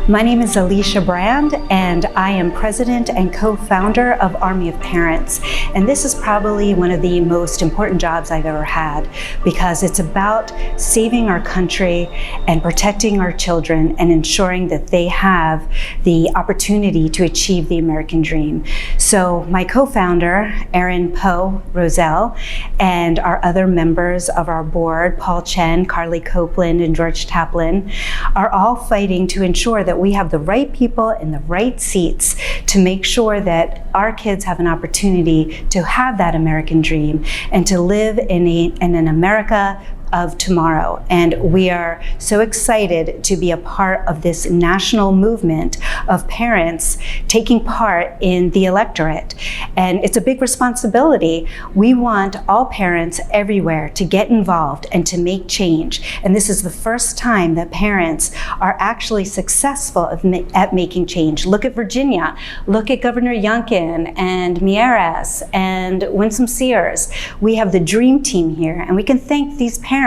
My name is Elicia Brand, and I am president and co-founder of Army of Parents. And this is probably one of the most important jobs I've ever had, because it's about saving our country and protecting our children and ensuring that they have the opportunity to achieve the American dream. So my co-founder, Erin Poe, Rosiak, and our other members of our board, Paul Chen, Carly Copeland, and George Chapman, are all fighting to ensure that we have the right people in the right seats to make sure that our kids have an opportunity to have that American dream and to live in an America of tomorrow. And we are so excited to be a part of this national movement of parents taking part in the electorate. And it's a big responsibility. We want all parents everywhere to get involved and to make change. And this is the first time that parents are actually successful at making change. Look at Virginia. Look at Governor Youngkin and Mieres and Winsome Sears. We have the dream team here, and we can thank these parents.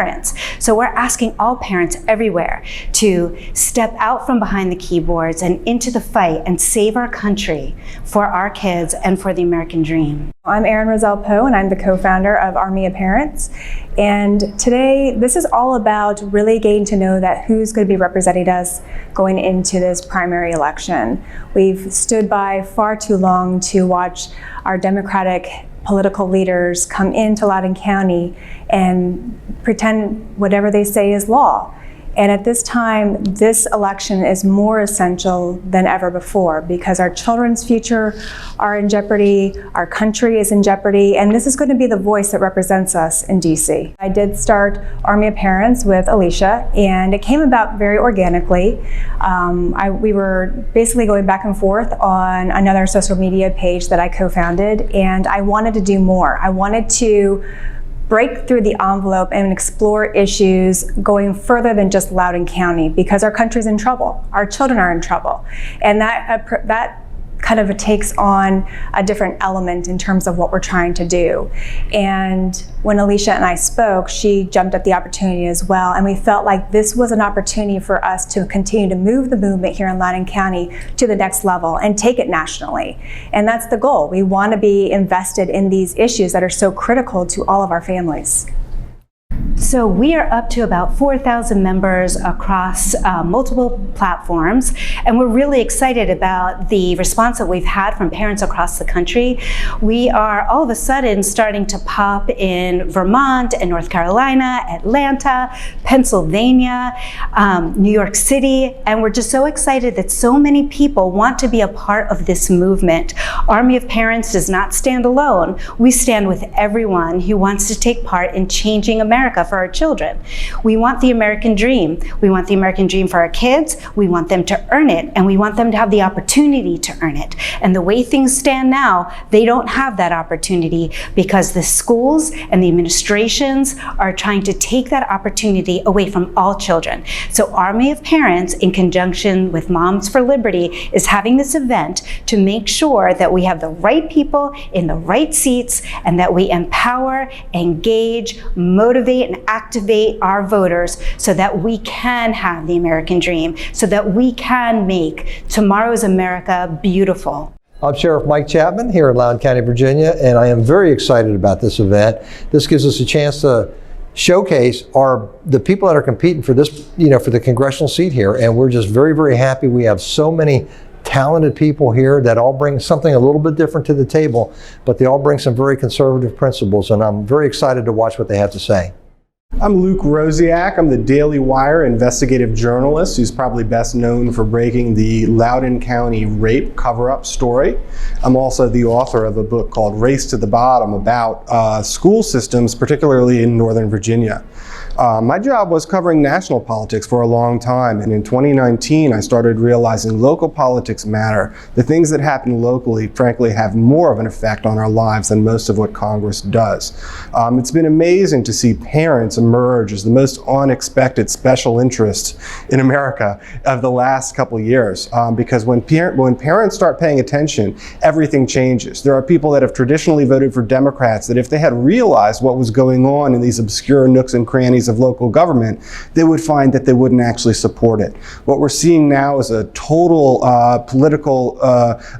So we're asking all parents everywhere to step out from behind the keyboards and into the fight and save our country for our kids and for the American dream. I'm Erin Poe, and I'm the co-founder of Army of Parents. And today, this is all about really getting to know that who's going to be representing us going into this primary election. We've stood by far too long to watch our Democratic political leaders come into Loudoun County and pretend whatever they say is law. And at this time, this election is more essential than ever before, because our children's future are in jeopardy, our country is in jeopardy, and this is going to be the voice that represents us in DC. I did start Army of Parents with Elicia, and it came about very organically. We were basically going back and forth on another social media page that I co-founded, and I wanted to do more. I wanted to break through the envelope and explore issues going further than just Loudoun County, because our country's in trouble, our children are in trouble, and that kind of takes on a different element in terms of what we're trying to do. And when Elicia and I spoke, she jumped at the opportunity as well, and we felt like this was an opportunity for us to continue to move the movement here in Loudoun County to the next level and take it nationally. And that's the goal. We want to be invested in these issues that are so critical to all of our families. So we are up to about 4,000 members across multiple platforms, and we're really excited about the response that we've had from parents across the country. We are all of a sudden starting to pop in Vermont and North Carolina, Atlanta, Pennsylvania, New York City, and we're just so excited that so many people want to be a part of this movement. Army of Parents does not stand alone. We stand with everyone who wants to take part in changing America for our children. We want the American dream. We want the American dream for our kids. We want them to earn it, and we want them to have the opportunity to earn it. And the way things stand now, they don't have that opportunity, because the schools and the administrations are trying to take that opportunity away from all children. So Army of Parents, in conjunction with Moms for Liberty, is having this event to make sure that we have the right people in the right seats, and that we empower, engage, motivate, and activate our voters so that we can have the American dream, so that we can make tomorrow's America beautiful. I'm Sheriff Mike Chapman here in Loudoun County, Virginia, and I am very excited about this event. This gives us a chance to showcase the people that are competing for this, for the congressional seat here, and we're just very, very happy. We have so many talented people here that all bring something a little bit different to the table, but they all bring some very conservative principles, and I'm very excited to watch what they have to say. I'm Luke Rosiak. I'm the Daily Wire investigative journalist who's probably best known for breaking the Loudoun County rape cover-up story. I'm also the author of a book called Race to the Bottom about school systems, particularly in Northern Virginia. My job was covering national politics for a long time, and in 2019 I started realizing local politics matter. The things that happen locally, frankly, have more of an effect on our lives than most of what Congress does. It's been amazing to see parents emerge as the most unexpected special interest in America of the last couple of years, because when parents start paying attention, everything changes. There are people that have traditionally voted for Democrats that if they had realized what was going on in these obscure nooks and crannies areas of local government, they would find that they wouldn't actually support it. What we're seeing now is a total political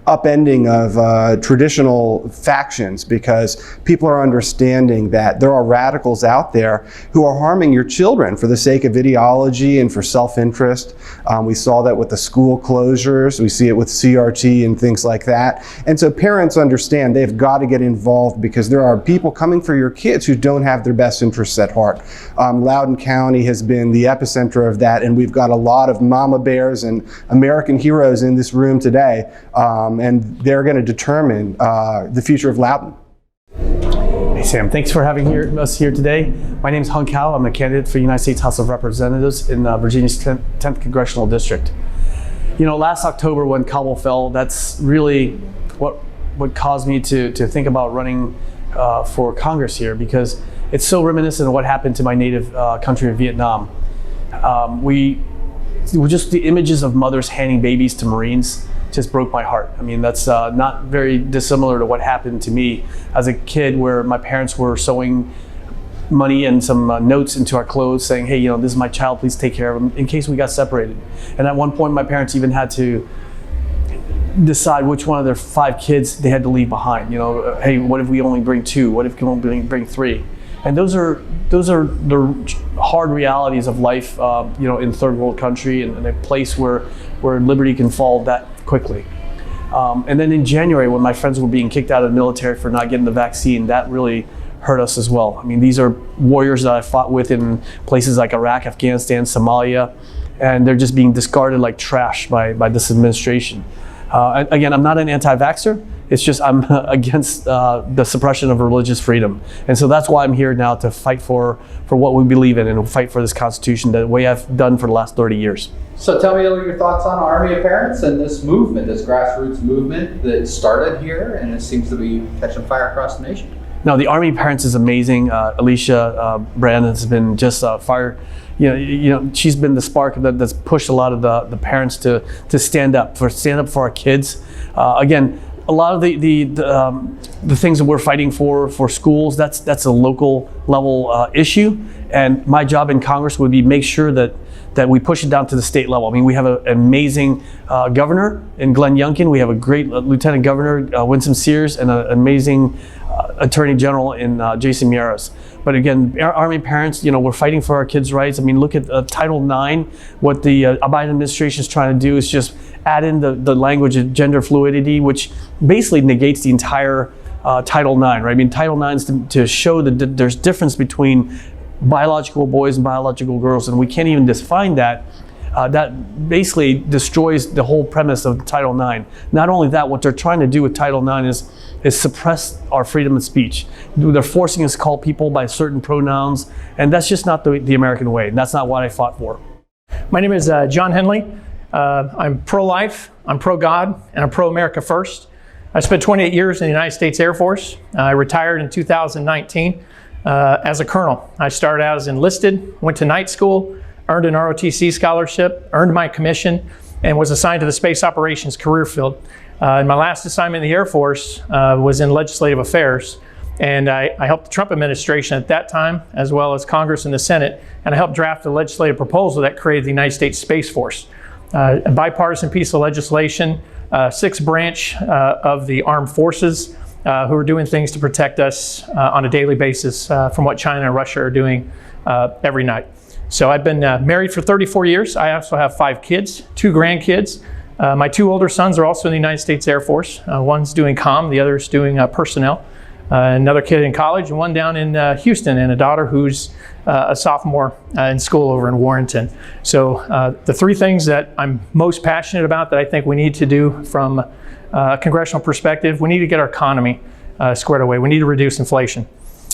upending of traditional factions, because people are understanding that there are radicals out there who are harming your children for the sake of ideology and for self-interest. We saw that with the school closures. We see it with CRT and things like that. And so parents understand they've got to get involved, because there are people coming for your kids who don't have their best interests at heart. Loudoun County has been the epicenter of that, and we've got a lot of mama bears and American heroes in this room today, and they're going to determine the future of Loudoun. Hey Sam, thanks for having us here today. My name is Hung Kao. I'm a candidate for the United States House of Representatives in Virginia's 10th Congressional District. You know, last October when Kabul fell, that's really what caused me to think about running for Congress here, because it's so reminiscent of what happened to my native country of Vietnam. Just the images of mothers handing babies to Marines just broke my heart. I mean, that's not very dissimilar to what happened to me as a kid, where my parents were sewing money and some notes into our clothes saying, hey, you know, this is my child, please take care of him in case we got separated. And at one point, my parents even had to decide which one of their 5 kids they had to leave behind. You know, hey, what if we only bring 2? What if we only bring 3? And those are the hard realities of life, you know, in third world country, and in a place where liberty can fall that quickly. And then in January, when my friends were being kicked out of the military for not getting the vaccine, that really hurt us as well. I mean, these are warriors that I fought with in places like Iraq, Afghanistan, Somalia, and they're just being discarded like trash by this administration. Again, I'm not an anti-vaxxer. It's just I'm against the suppression of religious freedom. And so that's why I'm here now, to fight for what we believe in and fight for this Constitution the way I've done for the last 30 years. So tell me a little your thoughts on Army of Parents and this movement, this grassroots movement that started here, and it seems to be catching fire across the nation. No, the Army of Parents is amazing. Elicia Brand has been just fire. You know, she's been the spark that's pushed a lot of the parents to stand up for our kids. Again, a lot of the things that we're fighting for schools, that's a local level issue, and my job in Congress would be make sure that we push it down to the state level. I mean, we have an amazing governor in Glenn Youngkin. We have a great Lieutenant Governor, Winsome Sears, and an amazing Attorney General in Jason Miyares. But again, our Army parents, you know, we're fighting for our kids' rights. I mean, look at Title IX. What the Biden administration is trying to do is just add in the language of gender fluidity, which basically negates the entire Title IX, right? I mean, Title IX is to show that there's difference between biological boys and biological girls, and we can't even define that. That basically destroys the whole premise of Title IX. Not only that, what they're trying to do with Title IX is suppress our freedom of speech. They're forcing us to call people by certain pronouns, and that's just not the American way. And that's not what I fought for. My name is John Henley. I'm pro-life, I'm pro-God, and I'm pro-America first. I spent 28 years in the United States Air Force. I retired in 2019 as a colonel. I started out as enlisted, went to night school, earned an ROTC scholarship, earned my commission, and was assigned to the Space Operations career field. And my last assignment in the Air Force was in legislative affairs. And I helped the Trump administration at that time, as well as Congress and the Senate, and I helped draft a legislative proposal that created the United States Space Force. A bipartisan piece of legislation, 6th branch of the armed forces who are doing things to protect us on a daily basis from what China and Russia are doing every night. So I've been married for 34 years. I also have 5 kids, 2 grandkids. My 2 older sons are also in the United States Air Force. One's doing comm, the other's doing personnel. Another kid in college, and one down in Houston, and a daughter who's a sophomore in school over in Warrenton. So the 3 things that I'm most passionate about that I think we need to do from a congressional perspective, we need to get our economy squared away. We need to reduce inflation.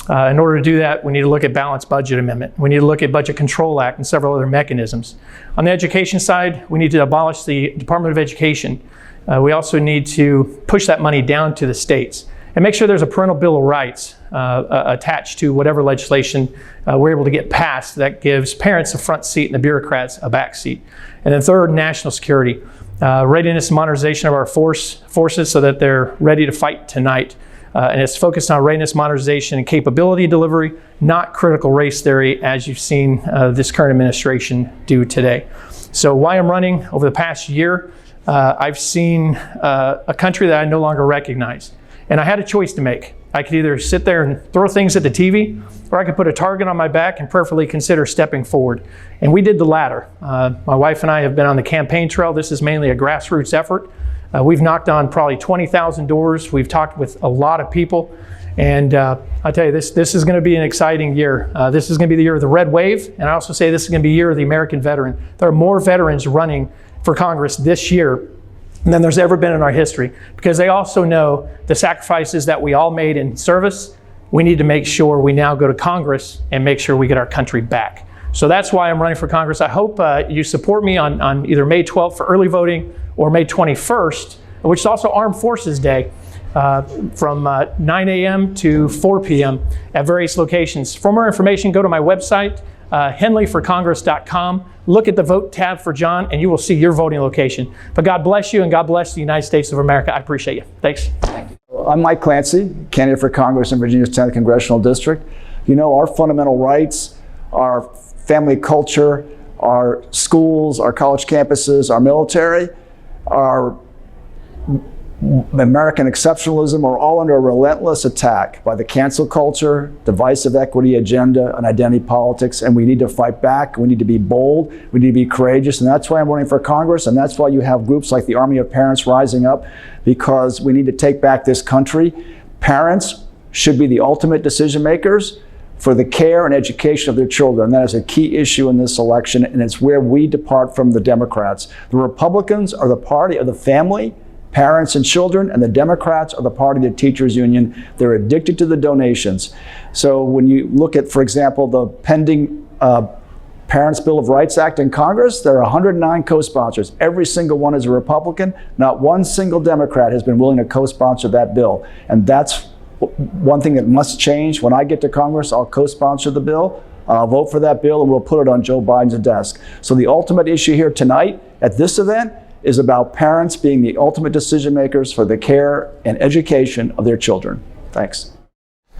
In order to do that, we need to look at balanced budget amendment. We need to look at Budget Control Act and several other mechanisms. On the education side, we need to abolish the Department of Education. We also need to push that money down to the states and make sure there's a parental bill of rights attached to whatever legislation we're able to get passed that gives parents a front seat and the bureaucrats a back seat. And then third, national security. Readiness and modernization of our forces so that they're ready to fight tonight. and it's focused on readiness, modernization, and capability delivery, not critical race theory as you've seen this current administration do today. So why I'm running over the past year, I've seen a country that I no longer recognize. And I had a choice to make. I could either sit there and throw things at the TV, or I could put a target on my back and prayerfully consider stepping forward. And we did the latter. My wife and I have been on the campaign trail. This is mainly a grassroots effort. We've knocked on probably 20,000 doors. We've talked with a lot of people. And I tell you, this is going to be an exciting year. This is going to be the year of the red wave. And I also say this is going to be the year of the American veteran. There are more veterans running for Congress this year than there's ever been in our history, because they also know the sacrifices that we all made in service. We need to make sure we now go to Congress and make sure we get our country back. So that's why I'm running for Congress. I hope you support me on either May 12th for early voting or May 21st, which is also Armed Forces Day, from 9 a.m. to 4 p.m. at various locations. For more information, go to my website, henleyforcongress.com. Look at the vote tab for John, and you will see your voting location. But God bless you, and God bless the United States of America. I appreciate you. Thanks. I'm Mike Clancy, candidate for Congress in Virginia's 10th Congressional District. You know, our fundamental rights, our family culture, our schools, our college campuses, our military, our American exceptionalism are all under a relentless attack by the cancel culture, divisive equity agenda, and identity politics, and we need to fight back. We need to be bold. We need to be courageous, and that's why I'm running for Congress, and that's why you have groups like the Army of Parents rising up, because we need to take back this country. Parents should be the ultimate decision makers for the care and education of their children. That is a key issue in this election, and it's where we depart from the Democrats. The Republicans are the party of the family, parents and children, and the Democrats are the party of the teachers union. They're addicted to the donations. So when you look at, for example, the pending Parents' Bill of Rights Act in Congress, there are 109 co-sponsors. Every single one is a Republican. Not one single Democrat has been willing to co-sponsor that bill. And that's one thing that must change. When I get to Congress, I'll co-sponsor the bill. I'll vote for that bill, and we'll put it on Joe Biden's desk. So the ultimate issue here tonight at this event is about parents being the ultimate decision makers for the care and education of their children. Thanks.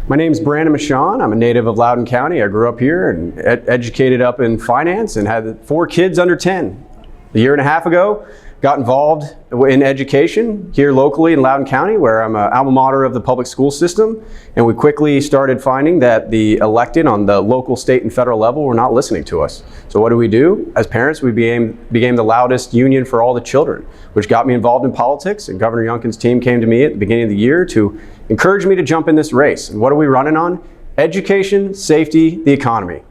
My name is Brandon Michon. I'm a native of Loudoun County. I grew up here and educated up in finance and had 4 kids under 10. A year and a half ago, got involved in education here locally in Loudoun County, where I'm an alma mater of the public school system. And we quickly started finding that the elected on the local, state, and federal level were not listening to us. So what do? As parents, we became the loudest union for all the children, which got me involved in politics. And Governor Youngkin's team came to me at the beginning of the year to encourage me to jump in this race. And what are we running on? Education, safety, the economy.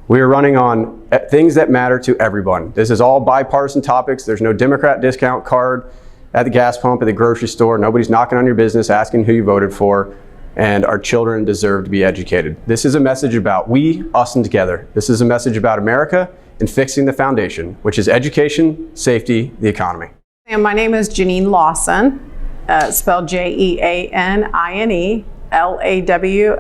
We are running on things that matter to everyone. This is all bipartisan topics. There's no Democrat discount card at the gas pump, at the grocery store. Nobody's knocking on your business asking who you voted for. And our children deserve to be educated. This is a message about we, us, and together. This is a message about America and fixing the foundation, which is education, safety, the economy. And my name is Janine Lawson, spelled Jeanine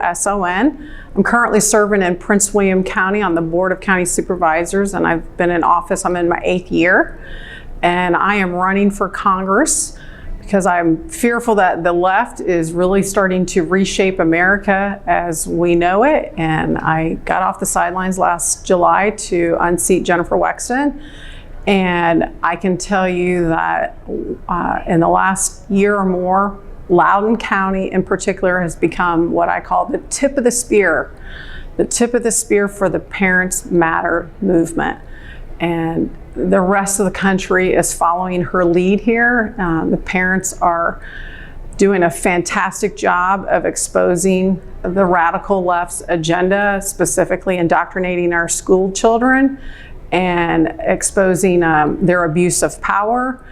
Lawson. I'm currently serving in Prince William County on the Board of County Supervisors, and I've been in office, I'm in my 8th year. And I am running for Congress because I'm fearful that the left is really starting to reshape America as we know it. And I got off the sidelines last July to unseat Jennifer Wexton. And I can tell you that in the last year or more, Loudoun County in particular has become what I call the tip of the spear for the Parents Matter movement. And the rest of the country is following her lead here. The parents are doing a fantastic job of exposing the radical left's agenda, specifically indoctrinating our school children and exposing their abuse of power.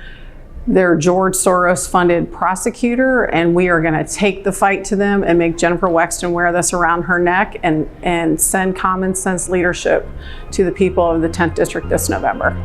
They're George Soros funded prosecutor, and we are going to take the fight to them and make Jennifer Wexton wear this around her neck and send common sense leadership to the people of the 10th District this November.